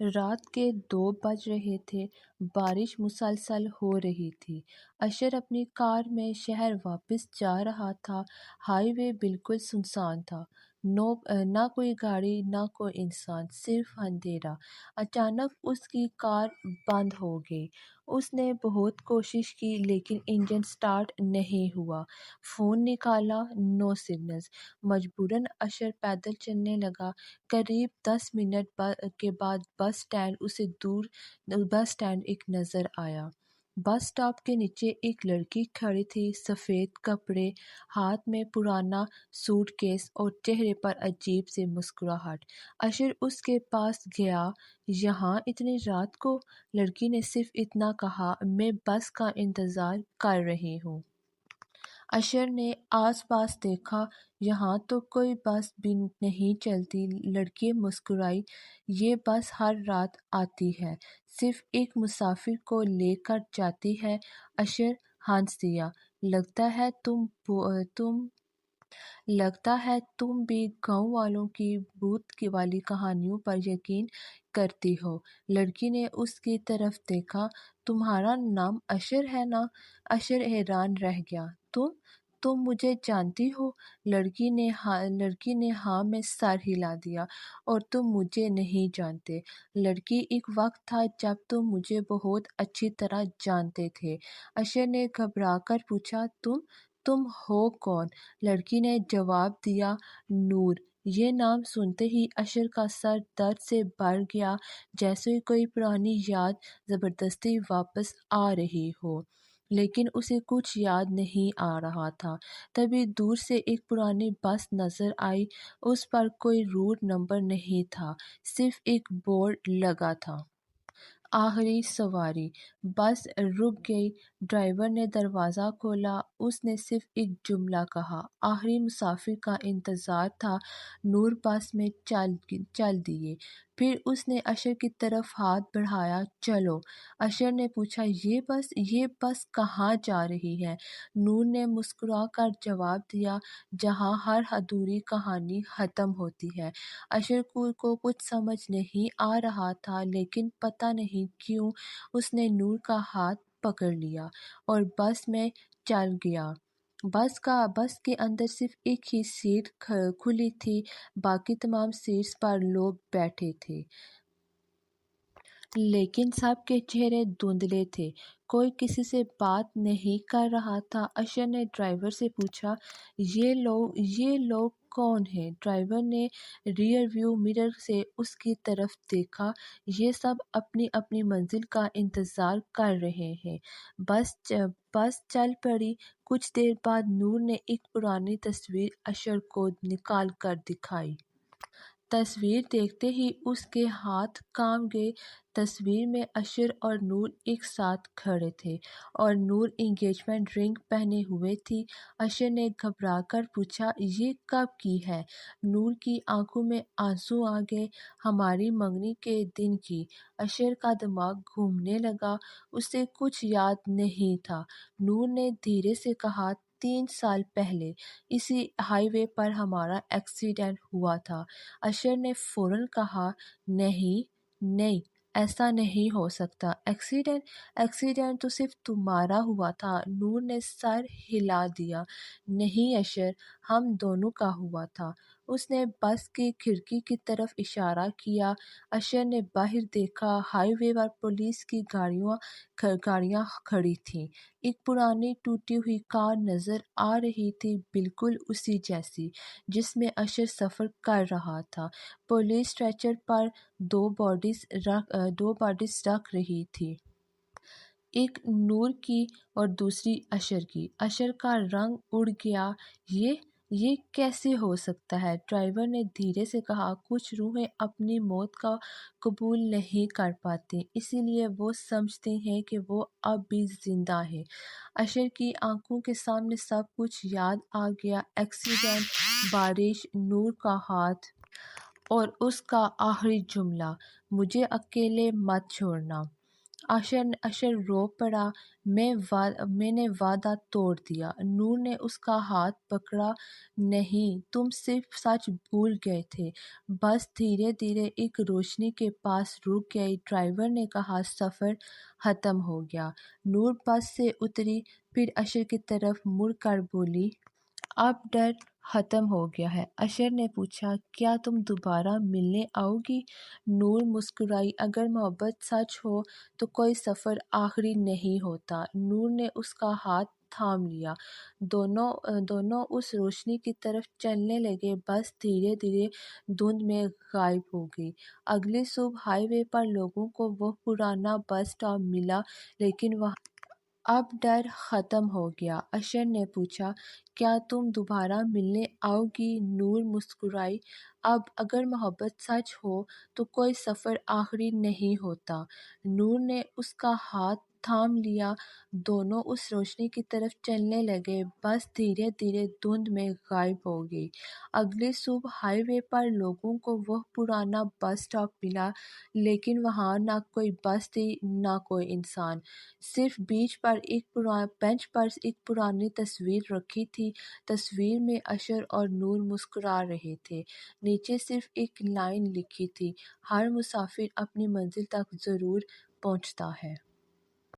رات کے 2 بج رہے تھے۔ بارش مسلسل ہو رہی تھی۔ اشر اپنی کار میں شہر واپس جا رہا تھا۔ ہائی وے بالکل سنسان تھا۔ نہ کوئی گاڑی، نہ کوئی انسان، صرف اندھیرا۔ اچانک اس کی کار بند ہو گئی۔ اس نے بہت کوشش کی لیکن انجن سٹارٹ نہیں ہوا۔ فون نکالا، نو سگنل۔ مجبوراً اشر پیدل چلنے لگا۔ قریب 10 منٹ کے بعد بس اسٹینڈ ایک نظر آیا۔ بس سٹاپ کے نیچے ایک لڑکی کھڑی تھی، سفید کپڑے، ہاتھ میں پرانا سوٹ کیس اور چہرے پر عجیب سی مسکراہٹ۔ اشر اس کے پاس گیا۔ یہاں اتنی رات کو؟ لڑکی نے صرف اتنا کہا، میں بس کا انتظار کر رہی ہوں۔ اشر نے آس پاس دیکھا، یہاں تو کوئی بس بھی نہیں چلتی۔ لڑکی مسکرائی، یہ بس ہر رات آتی ہے، صرف ایک مسافر کو لے کر جاتی ہے۔ اشر ہنس دیا، لگتا ہے تم بھی گاؤں والوں کی بھوت والی کہانیوں پر یقین کرتی ہو۔ لڑکی نے اس کی طرف دیکھا، تمہارا نام اشر ہے نا؟ اشر حیران رہ گیا، تم مجھے جانتی ہو؟ لڑکی نے ہاں میں سر ہلا دیا۔ اور تم مجھے نہیں جانتے؟ لڑکی، ایک وقت تھا جب تم مجھے بہت اچھی طرح جانتے تھے۔ اشر نے گھبرا کر پوچھا، تم ہو کون؟ لڑکی نے جواب دیا، نور۔ یہ نام سنتے ہی اشر کا سر درد سے بھر گیا، جیسے کوئی پرانی یاد زبردستی واپس آ رہی ہو۔ لیکن اسے کچھ یاد نہیں آ رہا تھا۔ تبھی دور سے ایک پرانی بس نظر آئی۔ اس پر کوئی روٹ نمبر نہیں تھا، صرف ایک بورڈ لگا تھا، آخری سواری۔ بس رک گئی۔ ڈرائیور نے دروازہ کھولا۔ اس نے صرف ایک جملہ کہا، آخری مسافر کا انتظار تھا۔ نور بس میں چل دیے۔ پھر اس نے اشر کی طرف ہاتھ بڑھایا، چلو۔ اشر نے پوچھا، یہ بس کہاں جا رہی ہے؟ نور نے مسکرا کر جواب دیا، جہاں ہر ادھوری کہانی ختم ہوتی ہے۔ اشر کو کچھ سمجھ نہیں آ رہا تھا، لیکن پتہ نہیں کیوں اس نے نور کا ہاتھ پکڑ لیا اور بس میں چل گیا۔ بس کے اندر صرف ایک ہی سیٹ کھلی تھی، باقی تمام سیٹس پر لوگ بیٹھے تھے۔ لیکن سب کے چہرے دھندلے تھے، کوئی کسی سے بات نہیں کر رہا تھا۔ اشر نے ڈرائیور سے پوچھا، یہ لوگ کون ہیں؟ ڈرائیور نے ریئر ویو مرر سے اس کی طرف دیکھا، یہ سب اپنی اپنی منزل کا انتظار کر رہے ہیں۔ بس چل پڑی۔ کچھ دیر بعد نور نے ایک پرانی تصویر اشر کو نکال کر دکھائی۔ تصویر دیکھتے ہی اس کے ہاتھ کانپ گئے۔ تصویر میں اشر اور نور ایک ساتھ کھڑے تھے اور نور انگیجمنٹ رنگ پہنے ہوئے تھی۔ اشر نے گھبرا کر پوچھا، یہ کب کی ہے؟ نور کی آنکھوں میں آنسو آ گئے، ہماری منگنی کے دن کی۔ اشر کا دماغ گھومنے لگا، اسے کچھ یاد نہیں تھا۔ نور نے دھیرے سے کہا، 3 سال پہلے اسی ہائی وے پر ہمارا ایکسیڈنٹ ہوا تھا۔ اشر نے فوراً کہا، نہیں، ایسا نہیں ہو سکتا۔ ایکسیڈنٹ تو صرف تمہارا ہوا تھا۔ نور نے سر ہلا دیا، نہیں اشر، ہم دونوں کا ہوا تھا۔ اس نے بس کی کھڑکی کی طرف اشارہ کیا۔ اشر نے باہر دیکھا، ہائی وے پر پولیس کی گاڑیاں کھڑی تھیں۔ ایک پرانی ٹوٹی ہوئی کار نظر آ رہی تھی، بالکل اسی جیسی جس میں اشر سفر کر رہا تھا۔ پولیس اسٹریچر پر 2 باڈیز رکھ رہی تھی، ایک نور کی اور دوسری اشر کی۔ اشر کا رنگ اڑ گیا، یہ کیسے ہو سکتا ہے؟ ڈرائیور نے دھیرے سے کہا، کچھ روحیں اپنی موت کو قبول نہیں کر پاتی، اسی لیے وہ سمجھتی ہیں کہ وہ اب بھی زندہ ہیں۔ اشر کی آنکھوں کے سامنے سب کچھ یاد آ گیا، ایکسیڈنٹ، بارش، نور کا ہاتھ اور اس کا آخری جملہ، مجھے اکیلے مت چھوڑنا۔ اشر رو پڑا۔ میں نے وعدہ توڑ دیا۔ نور نے اس کا ہاتھ پکڑا۔ نہیں، تم صرف سچ بھول گئے تھے۔ بس دھیرے دھیرے ایک روشنی کے پاس رک گئی۔ ڈرائیور نے کہا سفر ختم ہو گیا۔ نور بس سے اتری، پھر اشر کی طرف مڑ کر بولی، اب ڈر ختم ہو گیا ہے۔ اشر نے پوچھا، کیا تم دوبارہ ملنے آؤ گی؟ نور مسکرائی، اگر محبت سچ ہو تو کوئی سفر آخری نہیں ہوتا۔ نور نے اس کا ہاتھ تھام لیا۔ دونوں اس روشنی کی طرف چلنے لگے۔ بس دھیرے دھیرے دھند میں غائب ہو گئی۔ اگلی صبح ہائی وے پر لوگوں کو وہ پرانا بس سٹاپ ملا، لیکن وہاں اب ڈر ختم ہو گیا۔ اشر نے پوچھا، کیا تم دوبارہ ملنے آؤ گی؟ نور مسکرائی، اب اگر محبت سچ ہو تو کوئی سفر آخری نہیں ہوتا۔ نور نے اس کا ہاتھ تھام لیا۔ دونوں اس روشنی کی طرف چلنے لگے۔ بس دھیرے دھیرے دھند میں غائب ہو گئی۔ اگلی صبح ہائی وے پر لوگوں کو وہ پرانا بس سٹاپ ملا، لیکن وہاں نہ کوئی بس تھی نہ کوئی انسان۔ صرف بینچ پر ایک پرانی تصویر رکھی تھی۔ تصویر میں اشر اور نور مسکرا رہے تھے۔ نیچے صرف ایک لائن لکھی تھی، ہر مسافر اپنی منزل تک ضرور پہنچتا ہے۔